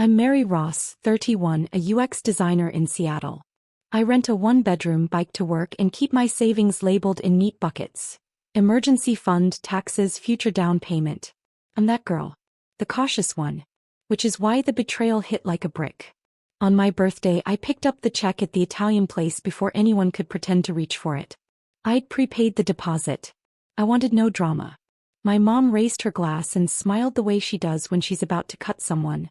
I'm Mary Ross, 31, a UX designer in Seattle. I rent a one-bedroom bike to work and keep my savings labeled in neat buckets. Emergency fund, taxes, future down payment. I'm that girl. The cautious one. Which is why the betrayal hit like a brick. On my birthday, I picked up the check at the Italian place before anyone could pretend to reach for it. I'd prepaid the deposit. I wanted no drama. My mom raised her glass and smiled the way she does when she's about to cut someone.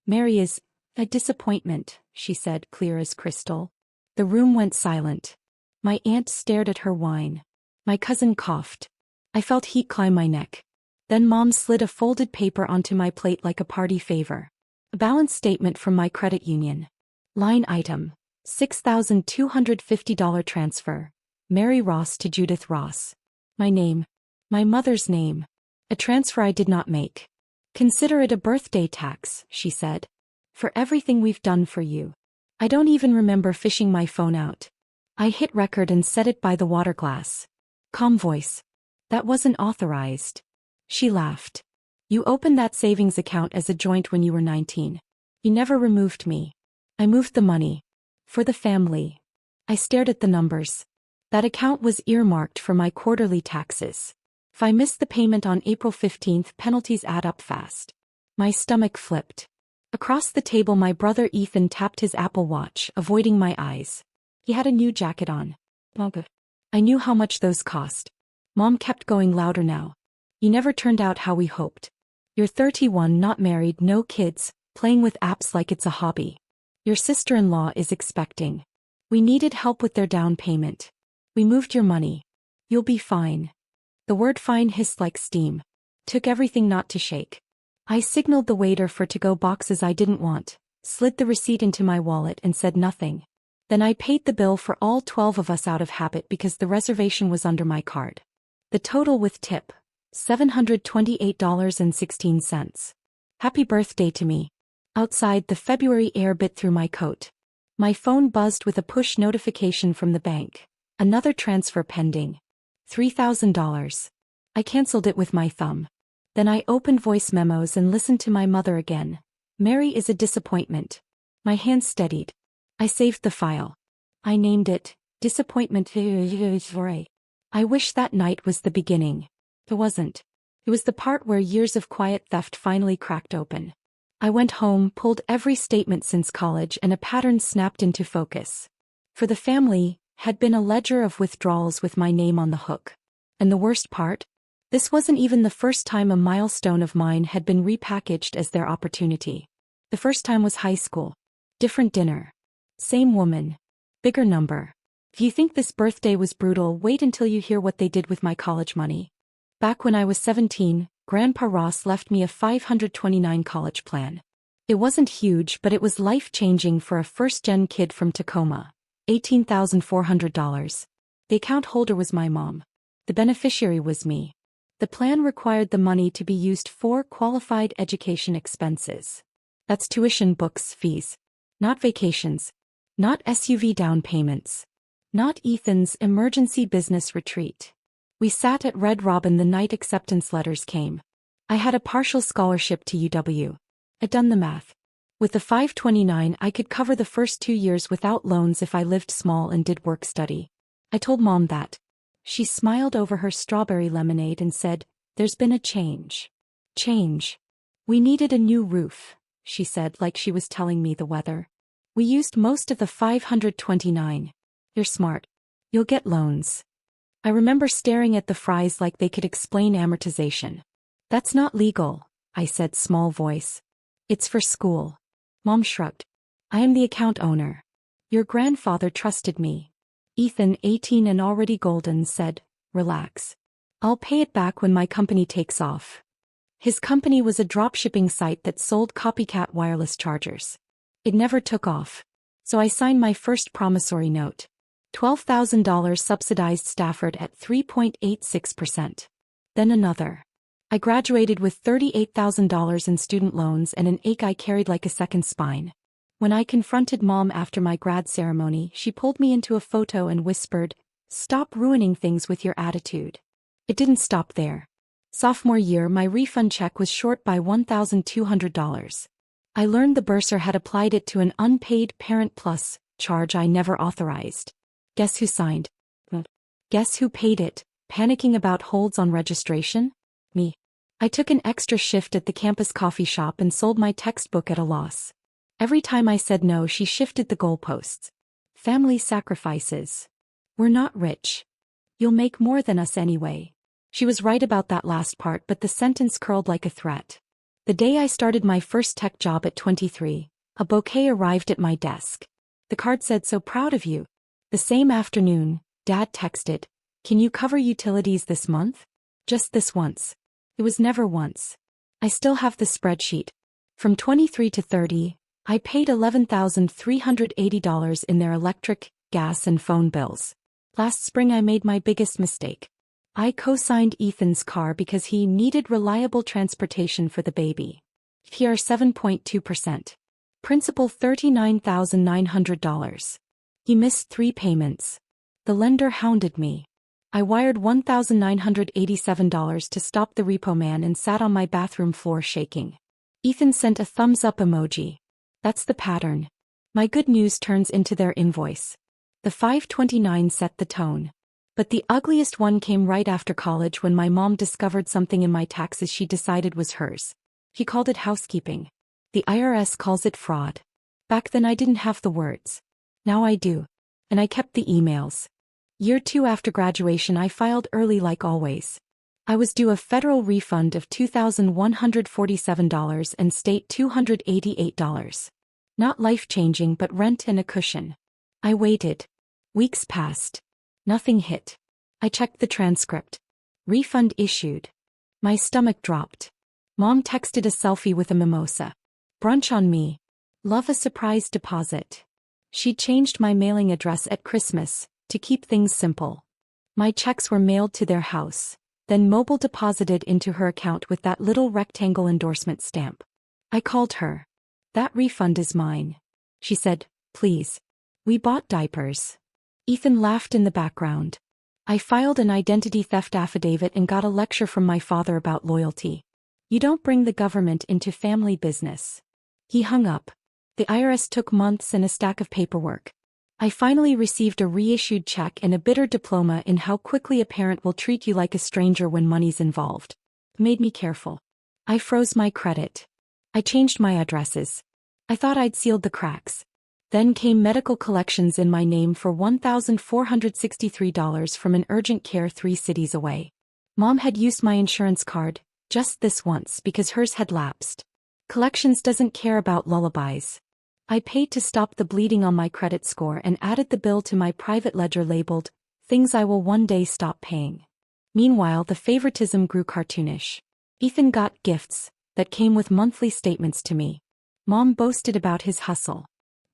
Mary is a disappointment, she said, clear as crystal. The room went silent. My aunt stared at her wine. My cousin coughed. I felt heat climb my neck. Then Mom slid a folded paper onto my plate like a party favor. A balance statement from my credit union. Line item: $6,250 transfer. Mary Ross to Judith Ross. My name. My mother's name. A transfer I did not make. Consider it a birthday tax, she said. For everything we've done for you. I don't even remember fishing my phone out. I hit record and set it by the water glass. Calm voice. That wasn't authorized. She laughed. You opened that savings account as a joint when you were 19. You never removed me. I moved the money. For the family. I stared at the numbers. That account was earmarked for my quarterly taxes. If I missed the payment on April 15th, penalties add up fast. My stomach flipped. Across the table my brother Ethan tapped his Apple Watch, avoiding my eyes. He had a new jacket on. I knew how much those cost. Mom kept going louder now. You never turned out how we hoped. You're 31, not married, no kids, playing with apps like it's a hobby. Your sister-in-law is expecting. We needed help with their down payment. We moved your money. You'll be fine. The word fine hissed like steam. Took everything not to shake. I signaled the waiter for to-go boxes I didn't want, slid the receipt into my wallet and said nothing. Then I paid the bill for all 12 of us out of habit because the reservation was under my card. The total with tip, $728.16. Happy birthday to me. Outside, the February air bit through my coat. My phone buzzed with a push notification from the bank. Another transfer pending. $3,000. I canceled it with my thumb. Then I opened voice memos and listened to my mother again. Mary is a disappointment. My hand steadied. I saved the file. I named it, Disappointment. I wish that night was the beginning. It wasn't. It was the part where years of quiet theft finally cracked open. I went home, pulled every statement since college, and a pattern snapped into focus. For the family, had been a ledger of withdrawals with my name on the hook. And the worst part? This wasn't even the first time a milestone of mine had been repackaged as their opportunity. The first time was high school. Different dinner. Same woman. Bigger number. If you think this birthday was brutal, wait until you hear what they did with my college money. Back when I was 17, Grandpa Ross left me a $529 college plan. It wasn't huge, but it was life-changing for a first-gen kid from Tacoma. $18,400. The account holder was my mom. The beneficiary was me. The plan required the money to be used for qualified education expenses. That's tuition, books, fees. Not vacations. Not SUV down payments. Not Ethan's emergency business retreat. We sat at Red Robin the night acceptance letters came. I had a partial scholarship to UW. I'd done the math. With the $529, I could cover the first 2 years without loans if I lived small and did work study. I told Mom that. She smiled over her strawberry lemonade and said, "There's been a change." Change. We needed a new roof, she said like she was telling me the weather. We used most of the $529. You're smart. You'll get loans. I remember staring at the fries like they could explain amortization. That's not legal, I said, small voice. It's for school. Mom shrugged. I am the account owner. Your grandfather trusted me. Ethan, 18 and already golden, said, relax. I'll pay it back when my company takes off. His company was a dropshipping site that sold copycat wireless chargers. It never took off. So I signed my first promissory note. $12,000 subsidized Stafford at 3.86%. Then another. I graduated with $38,000 in student loans and an ache I carried like a second spine. When I confronted Mom after my grad ceremony, she pulled me into a photo and whispered, "Stop ruining things with your attitude." It didn't stop there. Sophomore year, my refund check was short by $1,200. I learned the bursar had applied it to an unpaid Parent Plus charge I never authorized. Guess who signed? Guess who paid it, panicking about holds on registration? Me. I took an extra shift at the campus coffee shop and sold my textbook at a loss. Every time I said no, she shifted the goalposts. Family sacrifices. We're not rich. You'll make more than us anyway. She was right about that last part, but the sentence curled like a threat. The day I started my first tech job at 23, a bouquet arrived at my desk. The card said, "So proud of you." The same afternoon, Dad texted, "Can you cover utilities this month?" Just this once. It was never once. I still have the spreadsheet. From 23 to 30, I paid $11,380 in their electric, gas and phone bills. Last spring I made my biggest mistake. I co-signed Ethan's car because he needed reliable transportation for the baby. PR 7.2%. Principal $39,900. He missed 3 payments. The lender hounded me. I wired $1,987 to stop the repo man and sat on my bathroom floor shaking. Ethan sent a thumbs up emoji. That's the pattern. My good news turns into their invoice. The 529 set the tone. But the ugliest one came right after college when my mom discovered something in my taxes she decided was hers. He called it housekeeping. The IRS calls it fraud. Back then I didn't have the words. Now I do. And I kept the emails. Year 2 after graduation I filed early like always. I was due a federal refund of $2,147 and state $288. Not life-changing but rent and a cushion. I waited. Weeks passed. Nothing hit. I checked the transcript. Refund issued. My stomach dropped. Mom texted a selfie with a mimosa. Brunch on me. Love a surprise deposit. She changed my mailing address at Christmas, to keep things simple. My checks were mailed to their house, then mobile deposited into her account with that little rectangle endorsement stamp. I called her. "That refund is mine." She said, "Please. We bought diapers." Ethan laughed in the background. I filed an identity theft affidavit and got a lecture from my father about loyalty. You don't bring the government into family business. He hung up. The IRS took months and a stack of paperwork. I finally received a reissued check and a bitter diploma in how quickly a parent will treat you like a stranger when money's involved. It made me careful. I froze my credit. I changed my addresses. I thought I'd sealed the cracks. Then came medical collections in my name for $1,463 from an urgent care 3 cities away. Mom had used my insurance card, just this once because hers had lapsed. Collections doesn't care about lullabies. I paid to stop the bleeding on my credit score and added the bill to my private ledger labeled, "Things I will one day stop paying." Meanwhile, the favoritism grew cartoonish. Ethan got gifts that came with monthly statements to me. Mom boasted about his hustle.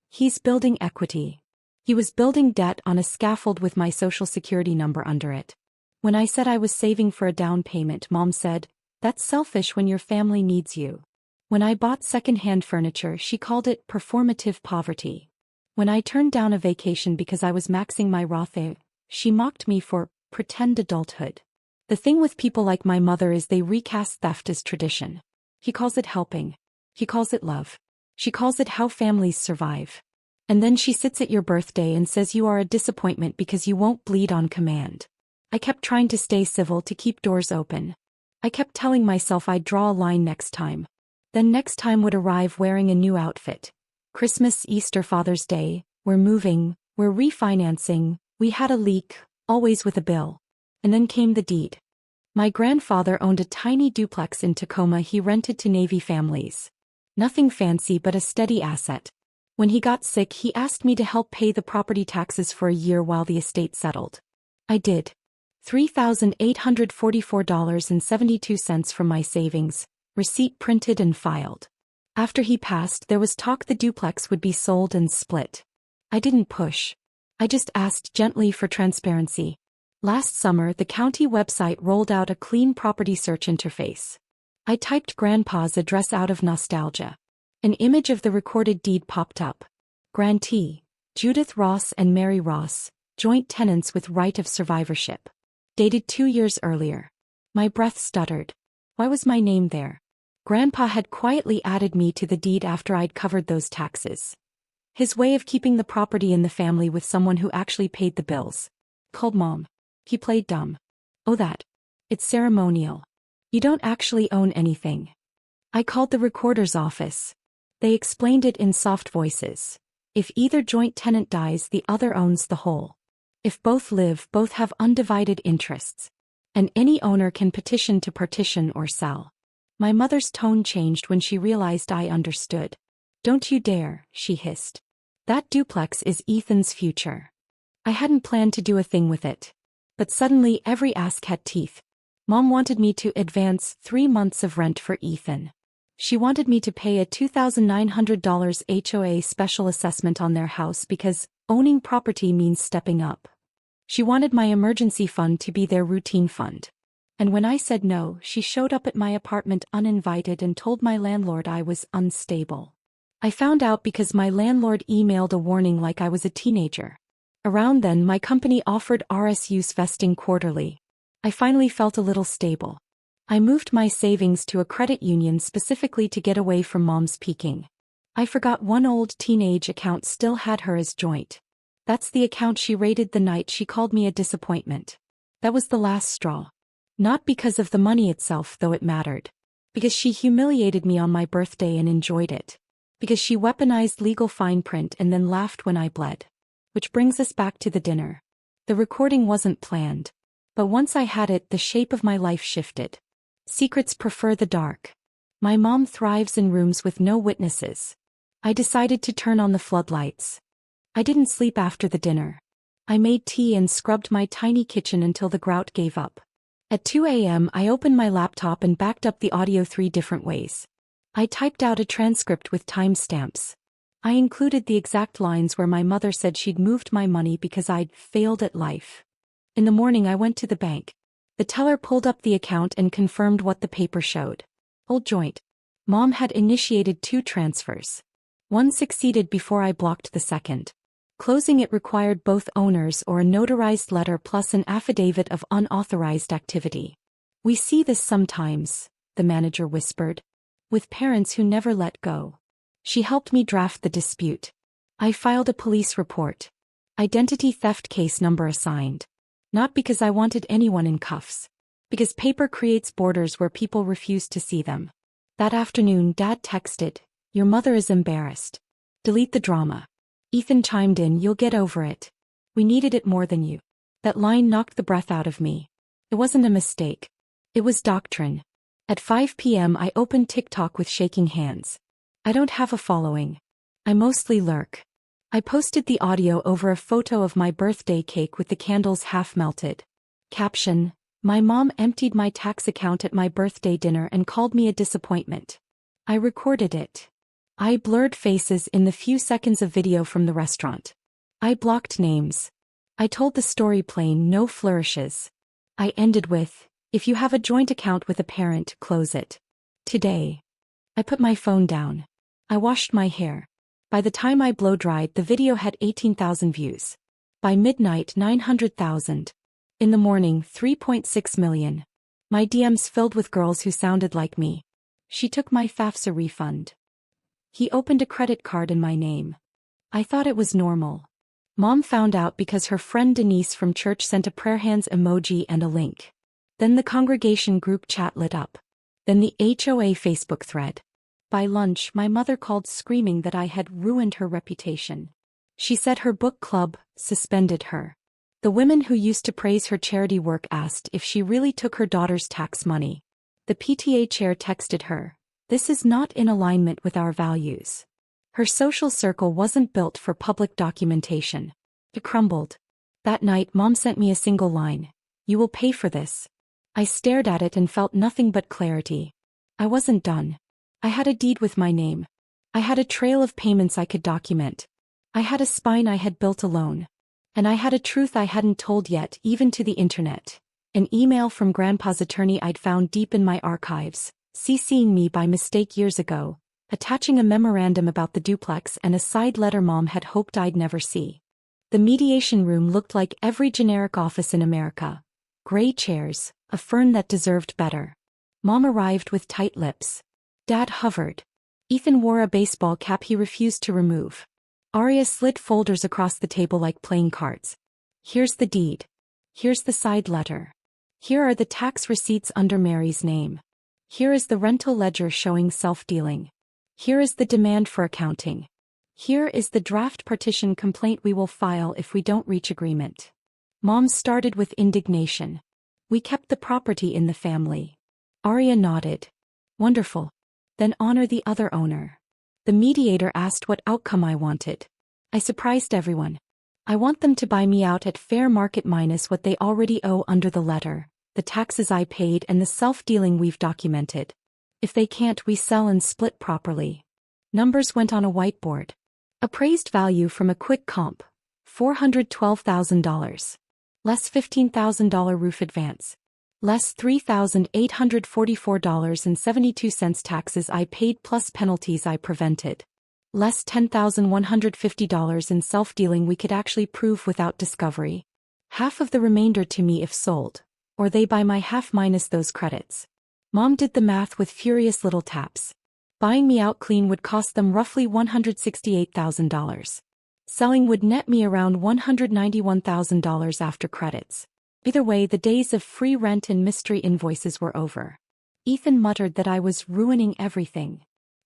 He's building equity. He was building debt on a scaffold with my social security number under it. When I said I was saving for a down payment, Mom said, "That's selfish when your family needs you." When I bought second-hand furniture, she called it performative poverty. When I turned down a vacation because I was maxing my Roth, she mocked me for pretend adulthood. The thing with people like my mother is they recast theft as tradition. He calls it helping. He calls it love. She calls it how families survive. And then she sits at your birthday and says you are a disappointment because you won't bleed on command. I kept trying to stay civil to keep doors open. I kept telling myself I'd draw a line next time. Then next time would arrive wearing a new outfit. Christmas, Easter, Father's Day, we're moving, we're refinancing, we had a leak, always with a bill. And then came the deed. My grandfather owned a tiny duplex in Tacoma he rented to Navy families. Nothing fancy but a steady asset. When he got sick, he asked me to help pay the property taxes for a year while the estate settled. I did. $3,844.72 from my savings, receipt printed and filed. After he passed, there was talk the duplex would be sold and split. I didn't push. I just asked gently for transparency. Last summer, the county website rolled out a clean property search interface. I typed Grandpa's address out of nostalgia. An image of the recorded deed popped up. Grantee, Judith Ross and Mary Ross, joint tenants with right of survivorship. Dated 2 years earlier. My breath stuttered. Why was my name there? Grandpa had quietly added me to the deed after I'd covered those taxes. His way of keeping the property in the family with someone who actually paid the bills. Called Mom. He played dumb. Oh, that. It's ceremonial. You don't actually own anything. I called the recorder's office. They explained it in soft voices. If either joint tenant dies, the other owns the whole. If both live, both have undivided interests. And any owner can petition to partition or sell. My mother's tone changed when she realized I understood. Don't you dare, she hissed. That duplex is Ethan's future. I hadn't planned to do a thing with it. But suddenly every ask had teeth. Mom wanted me to advance 3 months of rent for Ethan. She wanted me to pay a $2,900 HOA special assessment on their house because owning property means stepping up. She wanted my emergency fund to be their routine fund. And when I said no, she showed up at my apartment uninvited and told my landlord I was unstable. I found out because my landlord emailed a warning like I was a teenager. Around then, my company offered RSUs vesting quarterly. I finally felt a little stable. I moved my savings to a credit union specifically to get away from Mom's peeking. I forgot one old teenage account still had her as joint. That's the account she raided the night she called me a disappointment. That was the last straw. Not because of the money itself, though it mattered. Because she humiliated me on my birthday and enjoyed it. Because she weaponized legal fine print and then laughed when I bled. Which brings us back to the dinner. The recording wasn't planned. But once I had it, the shape of my life shifted. Secrets prefer the dark. My mom thrives in rooms with no witnesses. I decided to turn on the floodlights. I didn't sleep after the dinner. I made tea and scrubbed my tiny kitchen until the grout gave up. At 2 a.m. I opened my laptop and backed up the audio 3 different ways. I typed out a transcript with timestamps. I included the exact lines where my mother said she'd moved my money because I'd failed at life. In the morning I went to the bank. The teller pulled up the account and confirmed what the paper showed. Old joint. Mom had initiated 2 transfers. One succeeded before I blocked the second. Closing it required both owners or a notarized letter plus an affidavit of unauthorized activity. We see this sometimes, the manager whispered. With parents who never let go. She helped me draft the dispute. I filed a police report. Identity theft case number assigned. Not because I wanted anyone in cuffs. Because paper creates borders where people refuse to see them. That afternoon, Dad texted, "Your mother is embarrassed. Delete the drama." Ethan chimed in, "You'll get over it. We needed it more than you." That line knocked the breath out of me. It wasn't a mistake. It was doctrine. At 5 p.m. I opened TikTok with shaking hands. I don't have a following. I mostly lurk. I posted the audio over a photo of my birthday cake with the candles half melted. Caption: My mom emptied my tax account at my birthday dinner and called me a disappointment. I recorded it. I blurred faces in the few seconds of video from the restaurant. I blocked names. I told the story plain, no flourishes. I ended with, "If you have a joint account with a parent, close it. Today." I put my phone down. I washed my hair. By the time I blow-dried, the video had 18,000 views. By midnight, 900,000. In the morning, 3.6 million. My DMs filled with girls who sounded like me. She took my FAFSA refund. He opened a credit card in my name. I thought it was normal. Mom found out because her friend Denise from church sent a prayer hands emoji and a link. Then the congregation group chat lit up. Then the HOA Facebook thread. By lunch, my mother called screaming that I had ruined her reputation. She said her book club suspended her. The women who used to praise her charity work asked if she really took her daughter's tax money. The PTA chair texted her, "This is not in alignment with our values." Her social circle wasn't built for public documentation. It crumbled. That night, Mom sent me a single line. "You will pay for this." I stared at it and felt nothing but clarity. I wasn't done. I had a deed with my name. I had a trail of payments I could document. I had a spine I had built alone. And I had a truth I hadn't told yet, even to the internet. An email from Grandpa's attorney I'd found deep in my archives, CCing me by mistake years ago, attaching a memorandum about the duplex and a side letter Mom had hoped I'd never see. The mediation room looked like every generic office in America. Gray chairs, a fern that deserved better. Mom arrived with tight lips. Dad hovered. Ethan wore a baseball cap he refused to remove. Arya slid folders across the table like playing cards. Here's the deed. Here's the side letter. Here are the tax receipts under Mary's name. Here is the rental ledger showing self-dealing. Here is the demand for accounting. Here is the draft partition complaint we will file if we don't reach agreement. Mom started with indignation. We kept the property in the family. Arya nodded. Wonderful. Then honor the other owner. The mediator asked what outcome I wanted. I surprised everyone. I want them to buy me out at fair market minus what they already owe under the letter, the taxes I paid and the self-dealing we've documented. If they can't, we sell and split properly. Numbers went on a whiteboard. Appraised value from a quick comp, $412,000. Less $15,000 roof advance. Less $3,844.72 taxes I paid plus penalties I prevented. Less $10,150 in self-dealing we could actually prove without discovery. Half of the remainder to me if sold, or they buy my half minus those credits. Mom did the math with furious little taps. Buying me out clean would cost them roughly $168,000. Selling would net me around $191,000 after credits. Either way, the days of free rent and mystery invoices were over. Ethan muttered that I was ruining everything.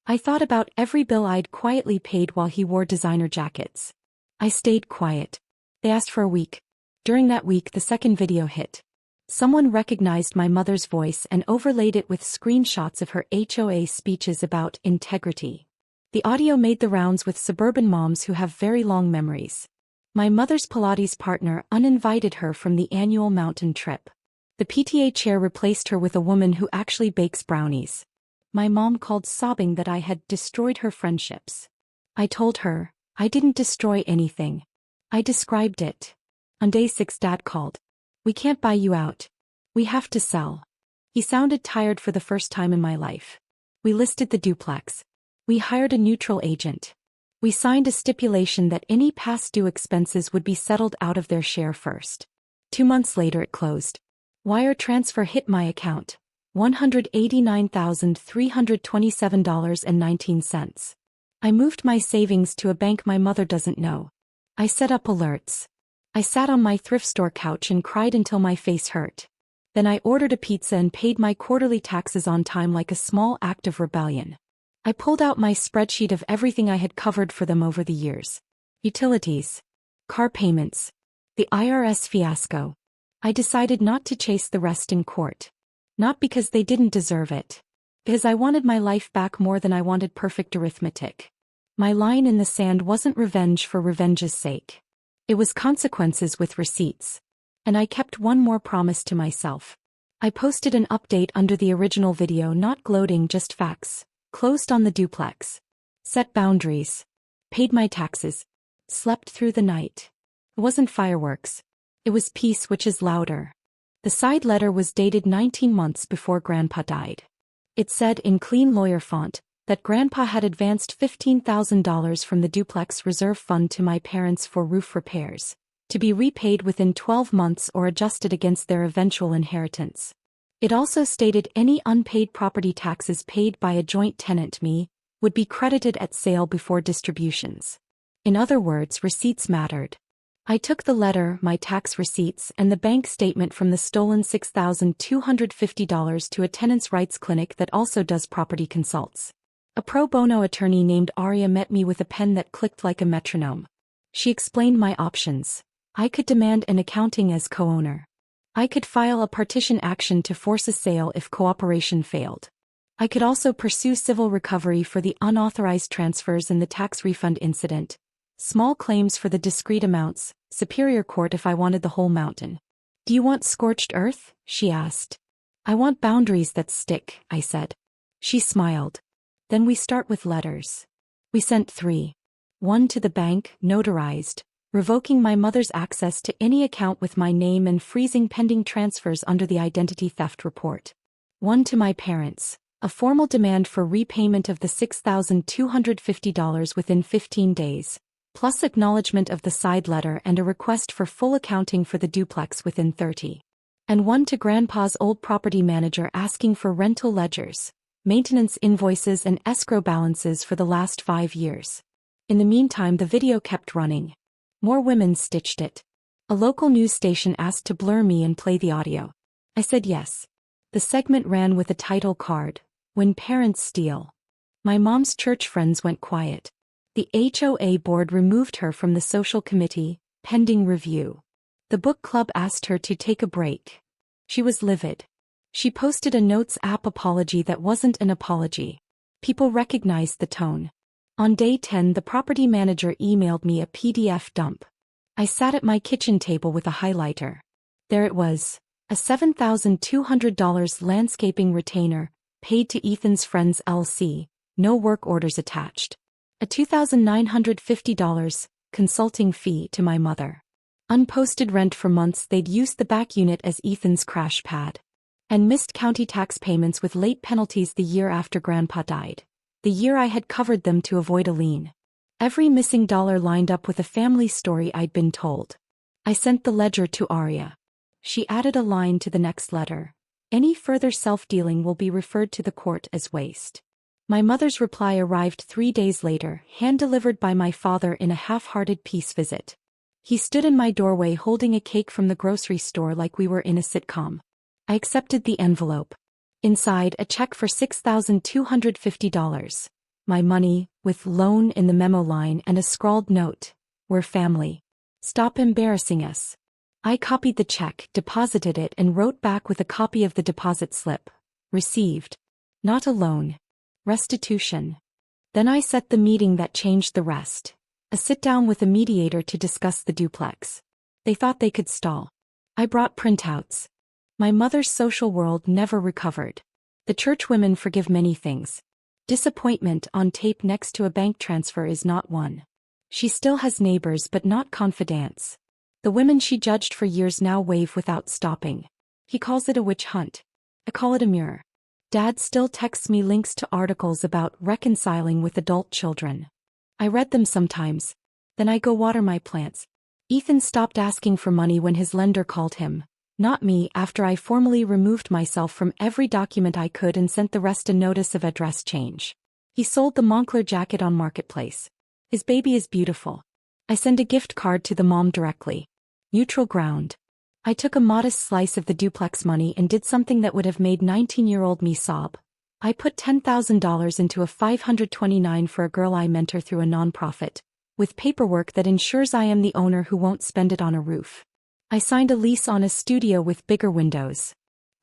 I thought about every bill I'd quietly paid while he wore designer jackets. I stayed quiet. They asked for a week. During that week, the second video hit. Someone recognized my mother's voice and overlaid it with screenshots of her HOA speeches about integrity. The audio made the rounds with suburban moms who have very long memories. My mother's Pilates partner uninvited her from the annual mountain trip. The PTA chair replaced her with a woman who actually bakes brownies. My mom called sobbing that I had destroyed her friendships. I told her, I didn't destroy anything. I described it. On day 6 Dad called. We can't buy you out. We have to sell. He sounded tired for the first time in my life. We listed the duplex. We hired a neutral agent. We signed a stipulation that any past due expenses would be settled out of their share first. 2 months later it closed. Wire transfer hit my account. $189,327.19. I moved my savings to a bank my mother doesn't know. I set up alerts. I sat on my thrift store couch and cried until my face hurt. Then I ordered a pizza and paid my quarterly taxes on time like a small act of rebellion. I pulled out my spreadsheet of everything I had covered for them over the years. Utilities. Car payments. The IRS fiasco. I decided not to chase the rest in court. Not because they didn't deserve it. Because I wanted my life back more than I wanted perfect arithmetic. My line in the sand wasn't revenge for revenge's sake. It was consequences with receipts. And I kept one more promise to myself. I posted an update under the original video, not gloating, just facts. Closed on the duplex. Set boundaries. Paid my taxes. Slept through the night. It wasn't fireworks. It was peace, which is louder. The side letter was dated 19 months before Grandpa died. It said in clean lawyer font that Grandpa had advanced $15,000 from the duplex reserve fund to my parents for roof repairs, to be repaid within 12 months or adjusted against their eventual inheritance. It also stated any unpaid property taxes paid by a joint tenant, me, would be credited at sale before distributions. In other words, receipts mattered. I took the letter, my tax receipts, and the bank statement from the stolen $6,250 to a tenants' rights clinic that also does property consults. A pro bono attorney named Arya met me with a pen that clicked like a metronome. She explained my options. I could demand an accounting as co-owner. I could file a partition action to force a sale if cooperation failed. I could also pursue civil recovery for the unauthorized transfers and the tax refund incident. Small claims for the discrete amounts, superior court if I wanted the whole mountain. Do you want scorched earth? She asked. I want boundaries that stick, I said. She smiled. Then we start with letters. We sent 3. 1 to the bank, notarized, revoking my mother's access to any account with my name and freezing pending transfers under the identity theft report. 1 to my parents, a formal demand for repayment of the $6,250 within 15 days, plus acknowledgement of the side letter and a request for full accounting for the duplex within 30. And 1 to Grandpa's old property manager asking for rental ledgers, maintenance invoices and escrow balances for the last 5 years. In the meantime, the video kept running. More women stitched it. A local news station asked to blur me and play the audio. I said yes. The segment ran with a title card, "When Parents Steal." My mom's church friends went quiet. The HOA board removed her from the social committee, pending review. The book club asked her to take a break. She was livid. She posted a Notes app apology that wasn't an apology. People recognized the tone. On day 10, the property manager emailed me a PDF dump. I sat at my kitchen table with a highlighter. There it was, a $7,200 landscaping retainer, paid to Ethan's Friends LC, no work orders attached. A $2,950 consulting fee to my mother. Unposted rent for months. They'd used the back unit as Ethan's crash pad. And missed county tax payments with late penalties the year after Grandpa died. The year I had covered them to avoid a lien. Every missing dollar lined up with a family story I'd been told. I sent the ledger to Aria. She added a line to the next letter. Any further self-dealing will be referred to the court as waste. My mother's reply arrived 3 days later, hand-delivered by my father in a half-hearted peace visit. He stood in my doorway holding a cake from the grocery store like we were in a sitcom. I accepted the envelope. Inside, a check for $6,250. My money, with loan in the memo line and a scrawled note. We're family. Stop embarrassing us. I copied the check, deposited it, and wrote back with a copy of the deposit slip. Received. Not a loan. Restitution. Then I set the meeting that changed the rest. A sit-down with a mediator to discuss the duplex. They thought they could stall. I brought printouts. My mother's social world never recovered. The church women forgive many things. Disappointment on tape next to a bank transfer is not one. She still has neighbors but not confidants. The women she judged for years now wave without stopping. He calls it a witch hunt. I call it a mirror. Dad still texts me links to articles about reconciling with adult children. I read them sometimes. Then I go water my plants. Ethan stopped asking for money when his lender called him. Not me, after I formally removed myself from every document I could and sent the rest a notice of address change. He sold the Moncler jacket on Marketplace. His baby is beautiful. I send a gift card to the mom directly. Neutral ground. I took a modest slice of the duplex money and did something that would have made 19-year-old me sob. I put $10,000 into a 529 for a girl I mentor through a nonprofit, with paperwork that ensures I am the owner who won't spend it on a roof. I signed a lease on a studio with bigger windows.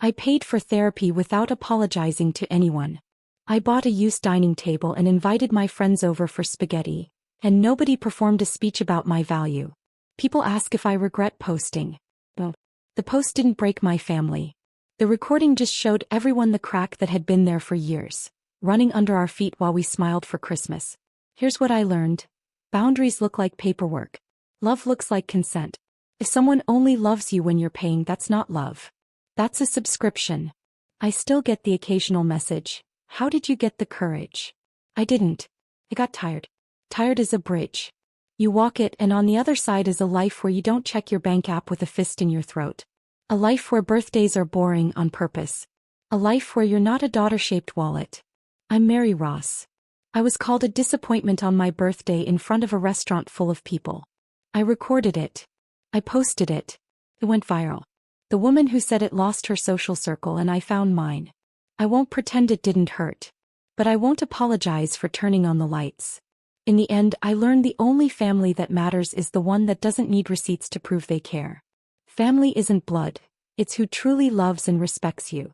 I paid for therapy without apologizing to anyone. I bought a used dining table and invited my friends over for spaghetti, and nobody performed a speech about my value. People ask if I regret posting. Well, the post didn't break my family. The recording just showed everyone the crack that had been there for years, running under our feet while we smiled for Christmas. Here's what I learned. Boundaries look like paperwork. Love looks like consent. If someone only loves you when you're paying, that's not love. That's a subscription. I still get the occasional message. How did you get the courage? I didn't. I got tired. Tired is a bridge. You walk it, and on the other side is a life where you don't check your bank app with a fist in your throat. A life where birthdays are boring on purpose. A life where you're not a daughter-shaped wallet. I'm Mary Ross. I was called a disappointment on my birthday in front of a restaurant full of people. I recorded it. I posted it. It went viral. The woman who said it lost her social circle and I found mine. I won't pretend it didn't hurt. But I won't apologize for turning on the lights. In the end, I learned the only family that matters is the one that doesn't need receipts to prove they care. Family isn't blood. It's who truly loves and respects you.